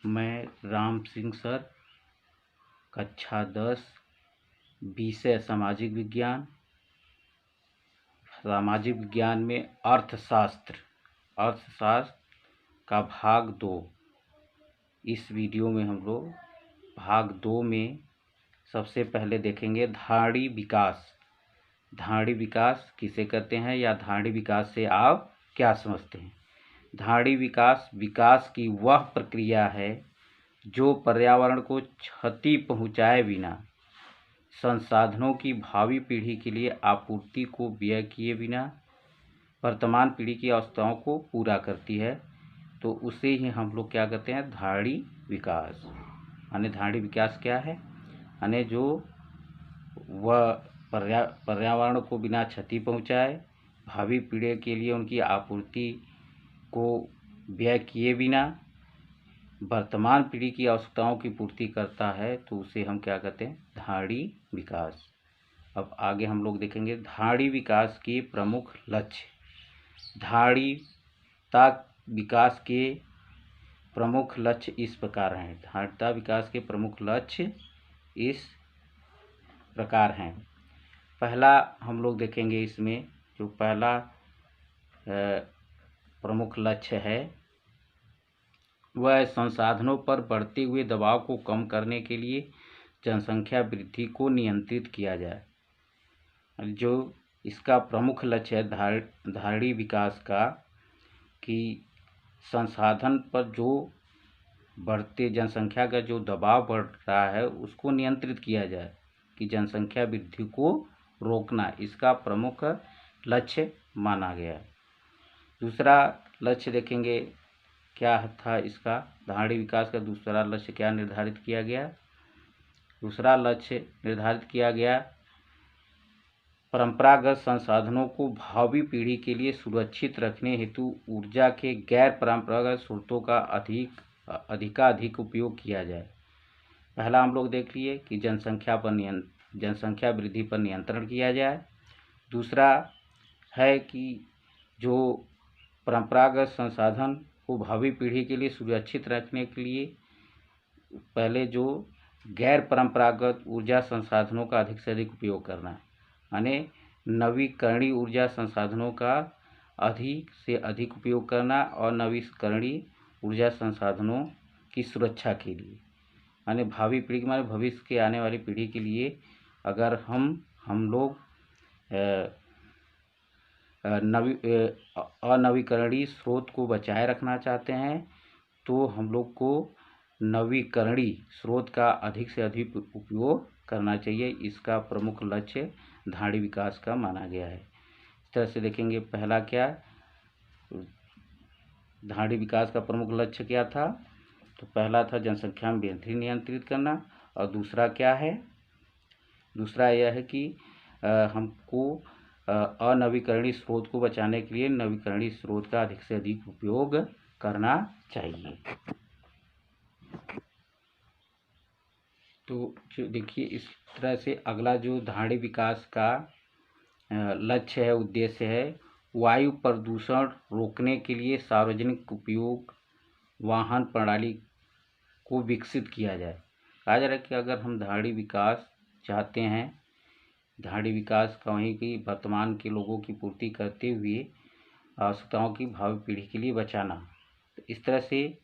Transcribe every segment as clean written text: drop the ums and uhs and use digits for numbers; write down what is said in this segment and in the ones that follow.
मैं राम सिंह सर, कक्षा 10, विषय सामाजिक विज्ञान। सामाजिक विज्ञान में अर्थशास्त्र का भाग 2। इस वीडियो में हम लोग भाग 2 में सबसे पहले देखेंगे धारणी विकास। धारणी विकास किसे कहते हैं या धारणी विकास से आप क्या समझते हैं? धारणी विकास की वह प्रक्रिया है जो पर्यावरण को क्षति पहुंचाए बिना संसाधनों की भावी पीढ़ी के लिए आपूर्ति को व्यय किए बिना वर्तमान पीढ़ी की आवश्यकताओं को पूरा करती है। तो उसे ही हम लोग क्या कहते हैं? धारणी विकास। यानी धारणी विकास क्या है? यानी जो वह पर्यावरण को बिना क्षति पहुंचाए, भावी पीढ़ी के लिए उनकी आपूर्ति को व्यय किए बिना वर्तमान पीढ़ी की आवश्यकताओं की पूर्ति करता है, तो उसे हम क्या कहते हैं? धारणी विकास। अब आगे हम लोग देखेंगे धारणी विकास के प्रमुख लक्ष्य। धारणीता विकास के प्रमुख लक्ष्य इस प्रकार हैं। धारणीता विकास के प्रमुख लक्ष्य इस प्रकार हैं। पहला हम लोग देखेंगे, इसमें जो पहला प्रमुख लक्ष्य है वह संसाधनों पर बढ़ते हुए दबाव को कम करने के लिए जनसंख्या वृद्धि को नियंत्रित किया जाए। जो इसका प्रमुख लक्ष्य है धारणी विकास का, कि संसाधन पर जो बढ़ते जनसंख्या का जो दबाव बढ़ रहा है उसको नियंत्रित किया जाए, कि जनसंख्या वृद्धि को रोकना इसका प्रमुख लक्ष्य माना गया है। दूसरा लक्ष्य देखेंगे क्या था इसका। धारणी विकास का दूसरा लक्ष्य क्या निर्धारित किया गया? दूसरा लक्ष्य निर्धारित किया गया परंपरागत संसाधनों को भावी पीढ़ी के लिए सुरक्षित रखने हेतु ऊर्जा के गैर परंपरागत स्रोतों का अधिकाधिक उपयोग किया जाए। पहला हम लोग देख लिए कि जनसंख्या वृद्धि पर नियंत्रण किया जाए। दूसरा है कि जो परंपरागत संसाधन को भावी पीढ़ी के लिए सुरक्षित रखने के लिए पहले जो गैर परंपरागत ऊर्जा संसाधनों का अधिक से अधिक उपयोग करना, यानी नवीकरणीय ऊर्जा संसाधनों का अधिक से अधिक उपयोग करना और नवीकरणीय ऊर्जा संसाधनों की सुरक्षा के लिए, यानी भावी पीढ़ी के माने भविष्य के आने वाली पीढ़ी के लिए अगर हम लोग अनवीकरणीय स्रोत को बचाए रखना चाहते हैं, तो हम लोग को नवीकरणीय स्रोत का अधिक से अधिक उपयोग करना चाहिए। इसका प्रमुख लक्ष्य धारणी विकास का माना गया है। इस तरह से देखेंगे पहला क्या, धारणी विकास का प्रमुख लक्ष्य क्या था? तो पहला था जनसंख्या में वृद्धि नियंत्रित करना, और दूसरा क्या है? दूसरा यह है कि हमको अनवीकरणीय स्रोत को बचाने के लिए नवीकरणीय स्रोत का अधिक से अधिक उपयोग करना चाहिए। तो जो देखिए इस तरह से अगला जो धारणी विकास का लक्ष्य है, उद्देश्य है, वायु प्रदूषण रोकने के लिए सार्वजनिक उपयोग वाहन प्रणाली को विकसित किया जाए। कहा जा रहा है कि अगर हम धारणी विकास चाहते हैं, धारणी विकास का वहीं की वर्तमान के लोगों की पूर्ति करते हुए आवश्यकताओं की भावी पीढ़ी के लिए बचाना, तो इस तरह से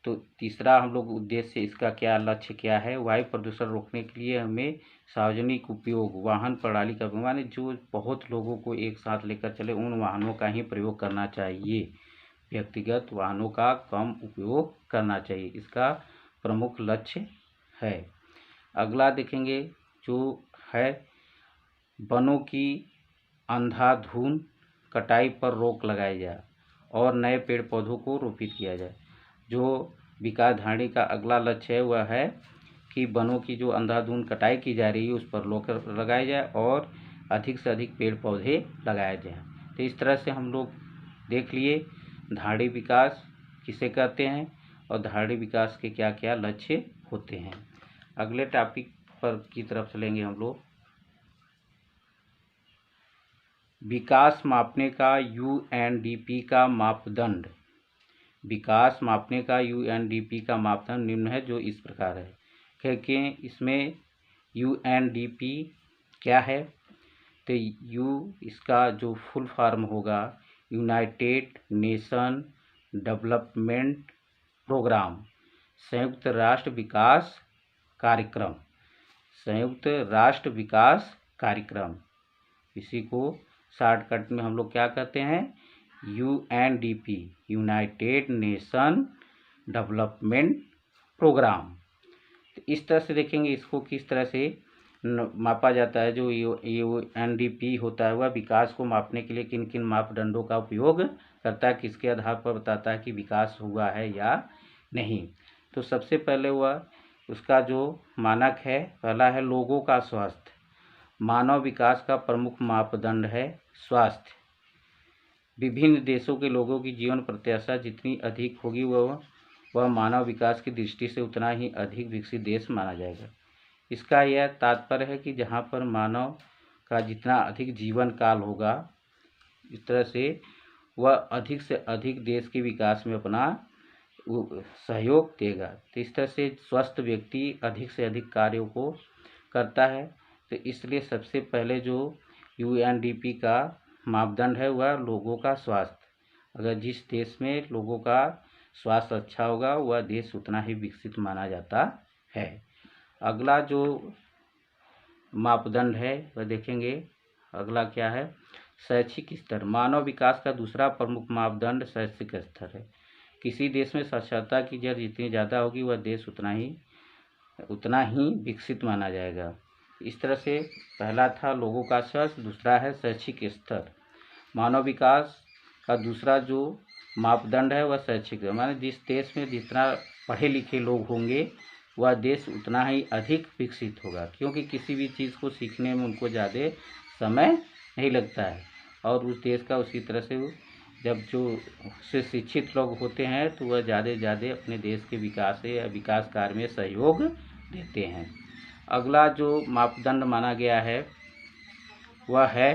तो तीसरा हम लोग उद्देश्य इसका क्या लक्ष्य क्या है? वायु प्रदूषण रोकने के लिए हमें सार्वजनिक उपयोग वाहन प्रणाली का, माने जो बहुत लोगों को एक साथ लेकर चले उन वाहनों का ही प्रयोग करना चाहिए, व्यक्तिगत वाहनों का कम उपयोग करना चाहिए, इसका प्रमुख लक्ष्य है। अगला देखेंगे जो है वनों की अंधाधुंध कटाई पर रोक लगाई जाए और नए पेड़ पौधों को रोपित किया जाए। जो विकास धारणी का अगला लक्ष्य है वह है कि वनों की जो अंधाधुंध कटाई की जा रही है उस पर रोक लगाया जाए और अधिक से अधिक पेड़ पौधे लगाए जाए। तो इस तरह से हम लोग देख लिए धारणी विकास किसे कहते हैं और धारणी विकास के क्या क्या लक्ष्य होते हैं। अगले टॉपिक पर की तरफ चलेंगे हम लोग। विकास मापने का UNDP का मापदंड। विकास मापने का यूएनडीपी का मापदंड निम्न है, जो इस प्रकार है। क्योंकि इसमें यूएनडीपी क्या है, तो इसका जो फुल फॉर्म होगा यूनाइटेड नेशन डेवलपमेंट प्रोग्राम, संयुक्त राष्ट्र विकास कार्यक्रम, संयुक्त राष्ट्र विकास कार्यक्रम। इसी को शॉर्टकट में हम लोग क्या कहते हैं, UNDP, United Nation Development Programme. तो इस तरह से देखेंगे इसको किस तरह से मापा जाता है। जो यूएनडीपी होता है वह विकास को मापने के लिए किन किन मापदंडों का उपयोग करता है, किसके आधार पर बताता है कि विकास हुआ है या नहीं। तो सबसे पहले वह उसका जो मानक है, पहला है लोगों का स्वास्थ्य। मानव विकास का प्रमुख मापदंड है स्वास्थ्य। विभिन्न देशों के लोगों की जीवन प्रत्याशा जितनी अधिक होगी वह मानव विकास की दृष्टि से उतना ही अधिक विकसित देश माना जाएगा। इसका यह तात्पर्य है कि जहाँ पर मानव का जितना अधिक जीवन काल होगा, इस तरह से वह अधिक से अधिक देश के विकास में अपना सहयोग देगा। तो इस तरह से स्वस्थ व्यक्ति अधिक से अधिक कार्यों को करता है। तो इसलिए सबसे पहले जो यूएनडीपी का मापदंड है वह लोगों का स्वास्थ्य। अगर जिस देश में लोगों का स्वास्थ्य अच्छा होगा वह देश उतना ही विकसित माना जाता है। अगला जो मापदंड है वह देखेंगे, अगला क्या है, शैक्षिक स्तर। मानव विकास का दूसरा प्रमुख मापदंड शैक्षिक स्तर है। किसी देश में साक्षरता की दर जितनी ज़्यादा होगी वह देश उतना ही विकसित माना जाएगा। इस तरह से पहला था लोगों का स्वास्थ्य, दूसरा है शैक्षिक स्तर। मानव विकास का दूसरा जो मापदंड है वह शैक्षिक है, माने जिस देश में जितना पढ़े लिखे लोग होंगे वह देश उतना ही अधिक विकसित होगा, क्योंकि किसी भी चीज़ को सीखने में उनको ज़्यादा समय नहीं लगता है। और उस देश का उसी तरह से जब जो उससे शिक्षित लोग होते हैं तो वह ज़्यादा से ज़्यादा अपने देश के विकास या विकास कार्य में सहयोग देते हैं। अगला जो मापदंड माना गया है वह है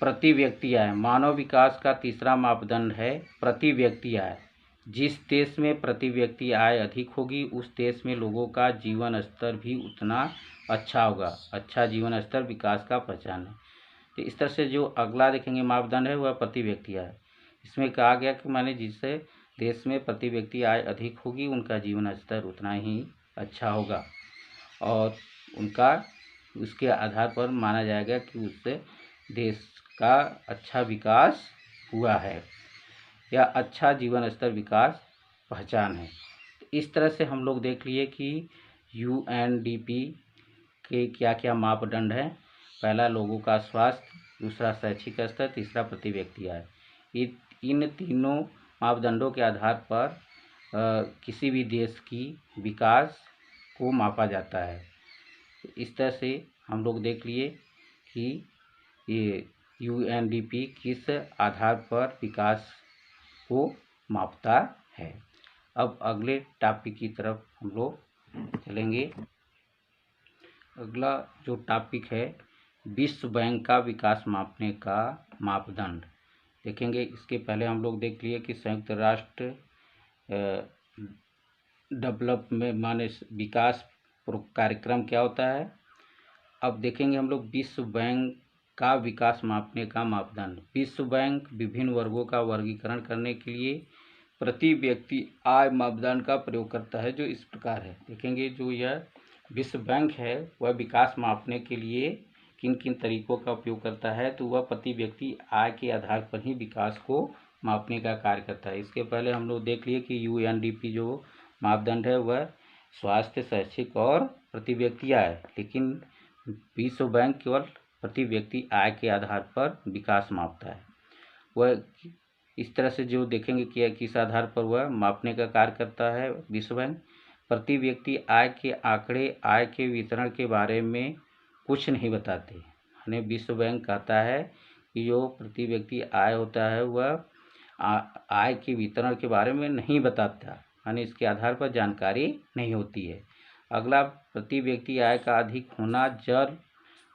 प्रति व्यक्ति आय। मानव विकास का तीसरा मापदंड है प्रति व्यक्ति आय। जिस देश में प्रति व्यक्ति आय अधिक होगी उस देश में लोगों का जीवन स्तर भी उतना अच्छा होगा। अच्छा जीवन स्तर विकास का पहचान है। तो इस तरह से जो अगला देखेंगे मापदंड है वह प्रति व्यक्ति आय। इसमें कहा गया कि माने जिससे देश में प्रति व्यक्ति आय अधिक होगी उनका जीवन स्तर उतना ही अच्छा होगा और उनका उसके आधार पर माना जाएगा कि उससे देश का अच्छा विकास हुआ है या अच्छा जीवन स्तर विकास पहचान है। इस तरह से हम लोग देख लिए कि यूएनडीपी के क्या क्या मापदंड हैं। पहला लोगों का स्वास्थ्य, दूसरा शैक्षिक स्तर, तीसरा प्रति व्यक्ति आय। इन तीनों मापदंडों के आधार पर किसी भी देश की विकास को मापा जाता है। इस तरह से हम लोग देख लिए कि ये यूएनडीपी किस आधार पर विकास को मापता है। अब अगले टॉपिक की तरफ हम लोग चलेंगे। अगला जो टॉपिक है विश्व बैंक का विकास मापने का मापदंड देखेंगे। इसके पहले हम लोग देख लिए कि संयुक्त राष्ट्र डेवलपमेंट माने विकास कार्यक्रम क्या होता है। अब देखेंगे हम लोग विश्व बैंक का विकास मापने का मापदंड। विश्व बैंक विभिन्न वर्गों का वर्गीकरण करने के लिए प्रति व्यक्ति आय मापदंड का प्रयोग करता है, जो इस प्रकार है। देखेंगे जो यह विश्व बैंक है वह विकास मापने के लिए किन किन तरीकों का उपयोग करता है, तो वह प्रति व्यक्ति आय के आधार पर ही विकास को मापने का कार्य करता है। इसके पहले हम लोग देख लिए कि यूएनडीपी जो मापदंड है वह स्वास्थ्य, शैक्षिक और प्रति व्यक्ति आय, लेकिन विश्व बैंक केवल प्रति व्यक्ति आय के आधार पर विकास मापता है। वह इस तरह से जो देखेंगे कि किस आधार पर वह मापने का कार्य करता है। विश्व बैंक प्रति व्यक्ति आय के आंकड़े आय के वितरण के बारे में कुछ नहीं बताते। यानी विश्व बैंक कहता है कि जो प्रति व्यक्ति आय होता है वह आय के वितरण के बारे में नहीं बताता, यानी इसके आधार पर जानकारी नहीं होती है। अगला प्रति व्यक्ति आय का अधिक होना जन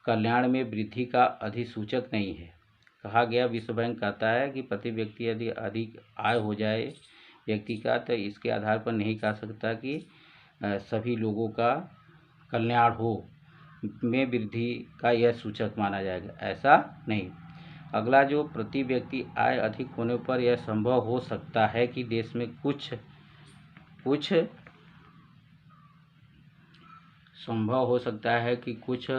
कल्याण में वृद्धि का अधिसूचक नहीं है। कहा गया, विश्व बैंक कहता है कि प्रति व्यक्ति यदि अधिक आय हो जाए व्यक्ति का, तो इसके आधार पर नहीं कह सकता कि सभी लोगों का कल्याण हो में वृद्धि का यह सूचक माना जाएगा, ऐसा नहीं। अगला जो प्रति व्यक्ति आय अधिक होने पर यह संभव हो सकता है कि देश में कुछ संभव हो सकता है कि कुछ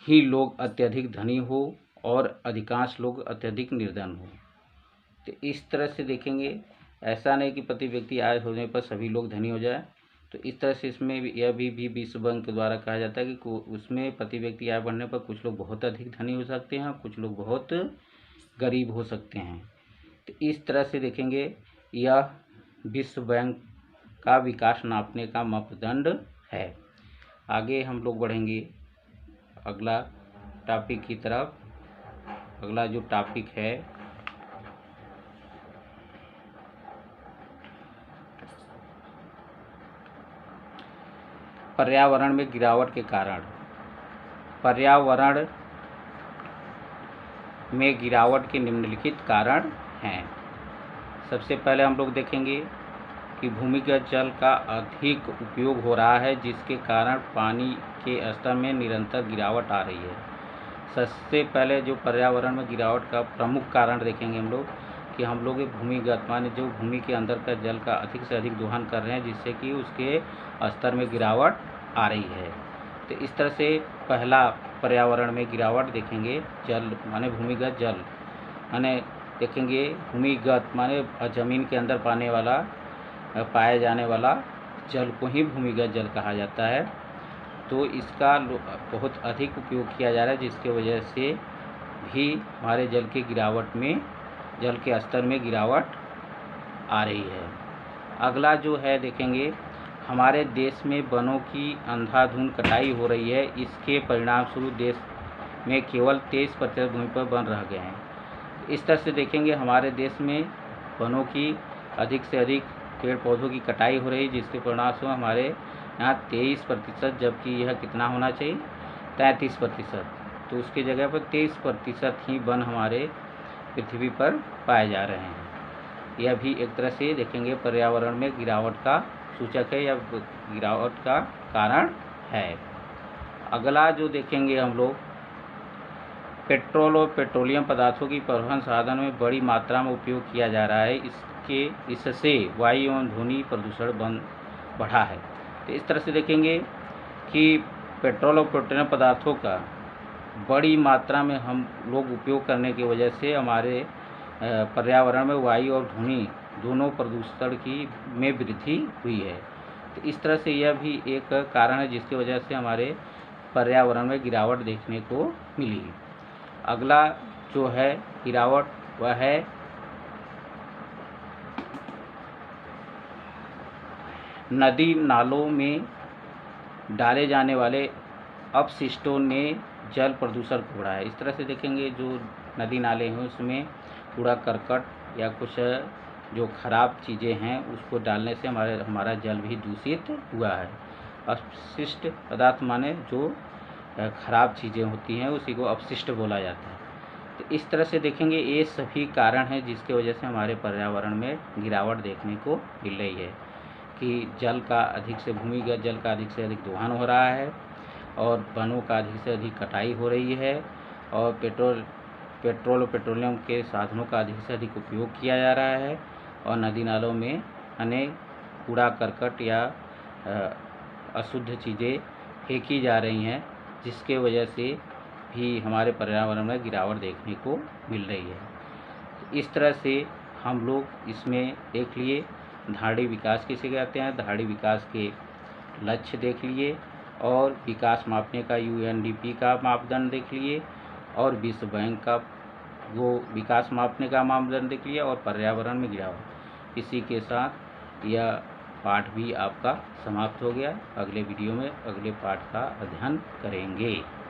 ही लोग अत्यधिक धनी हो और अधिकांश लोग अत्यधिक निर्धन हो। तो इस तरह से देखेंगे, ऐसा नहीं कि प्रति व्यक्ति आय होने पर सभी लोग धनी हो जाए। तो इस तरह से इसमें यह भी विश्व बैंक के द्वारा कहा जाता है कि उसमें प्रति व्यक्ति आय बढ़ने पर कुछ लोग बहुत अधिक धनी हो सकते हैं, कुछ लोग बहुत गरीब हो सकते हैं। तो इस तरह से देखेंगे, यह विश्व बैंक का विकास नापने का मापदंड है। आगे हम लोग बढ़ेंगे अगला टॉपिक की तरफ। अगला जो टॉपिक है पर्यावरण में गिरावट के कारण। पर्यावरण में गिरावट के निम्नलिखित कारण हैं। सबसे पहले हम लोग देखेंगे कि भूमिगत जल का अधिक उपयोग हो रहा है, जिसके कारण पानी के स्तर में निरंतर गिरावट आ रही है। सबसे पहले जो पर्यावरण में गिरावट का प्रमुख कारण देखेंगे हम लोग कि हम लोग भूमिगत माने जो भूमि के अंदर का जल का अधिक से अधिक दोहन कर रहे हैं, जिससे कि उसके स्तर में गिरावट आ रही है। तो इस तरह से पहला पर्यावरण में गिरावट देखेंगे, जल माने भूमिगत जल माने देखेंगे, भूमिगत माने ज़मीन के अंदर पाया जाने वाला जल को ही भूमिगत जल कहा जाता है। तो इसका बहुत अधिक उपयोग किया जा रहा है, जिसके वजह से भी हमारे जल के स्तर में गिरावट आ रही है। अगला जो है देखेंगे, हमारे देश में वनों की अंधाधुंध कटाई हो रही है। इसके परिणाम स्वरूप देश में केवल 23% भूमि पर वन रह गए हैं। इस तरह से देखेंगे, हमारे देश में वनों की अधिक से अधिक पेड़ पौधों की कटाई हो रही है, जिसके परिणाम स्वरूप हमारे यहाँ 23%, जबकि यह कितना होना चाहिए 33%, तो उसकी जगह पर 23% ही वन हमारे पृथ्वी पर पाए जा रहे हैं। यह भी एक तरह से देखेंगे पर्यावरण में गिरावट का सूचक है या गिरावट का कारण है। अगला जो देखेंगे हम लोग, पेट्रोल और पेट्रोलियम पदार्थों की परिवहन साधन में बड़ी मात्रा में उपयोग किया जा रहा है। इससे वायु एवं ध्वनि प्रदूषण बढ़ा है। तो इस तरह से देखेंगे कि पेट्रोल और पेट्रोलियम पदार्थों का बड़ी मात्रा में हम लोग उपयोग करने की वजह से हमारे पर्यावरण में वायु और ध्वनि दोनों प्रदूषण में वृद्धि हुई है। तो इस तरह से यह भी एक कारण है, जिसकी वजह से हमारे पर्यावरण में गिरावट देखने को मिली। अगला जो है गिरावट, वह है नदी नालों में डाले जाने वाले अपशिष्टों ने जल प्रदूषण को बढ़ाया है। इस तरह से देखेंगे, जो नदी नाले हैं उसमें कूड़ा करकट या कुछ जो खराब चीज़ें हैं उसको डालने से हमारा जल भी दूषित हुआ है। अपशिष्ट पदार्थ माने जो खराब चीज़ें होती हैं उसी को अपशिष्ट बोला जाता है। तो इस तरह से देखेंगे, ये सभी कारण हैं जिसकी वजह से हमारे पर्यावरण में गिरावट देखने को मिल रही है कि भूमिगत जल का अधिक से अधिक दोहन हो रहा है और वनों का अधिक से अधिक कटाई हो रही है और पेट्रोल और पेट्रोलियम के साधनों का अधिक से अधिक उपयोग किया जा रहा है और नदी नालों में अनेक कूड़ा करकट या अशुद्ध चीज़ें फेंकी जा रही हैं, जिसके वजह से भी हमारे पर्यावरण में गिरावट देखने को मिल रही है। इस तरह से हम लोग इसमें देख लिए धाड़ी विकास किसे कहते हैं, धाड़ी विकास के लक्ष्य देख लिए और विकास मापने का UNDP का मापदंड देख लिए और विश्व बैंक का वो विकास मापने का मापदंड देख लिया और पर्यावरण में गिरावट। इसी के साथ यह पाठ भी आपका समाप्त हो गया। अगले वीडियो में अगले पाठ का अध्ययन करेंगे।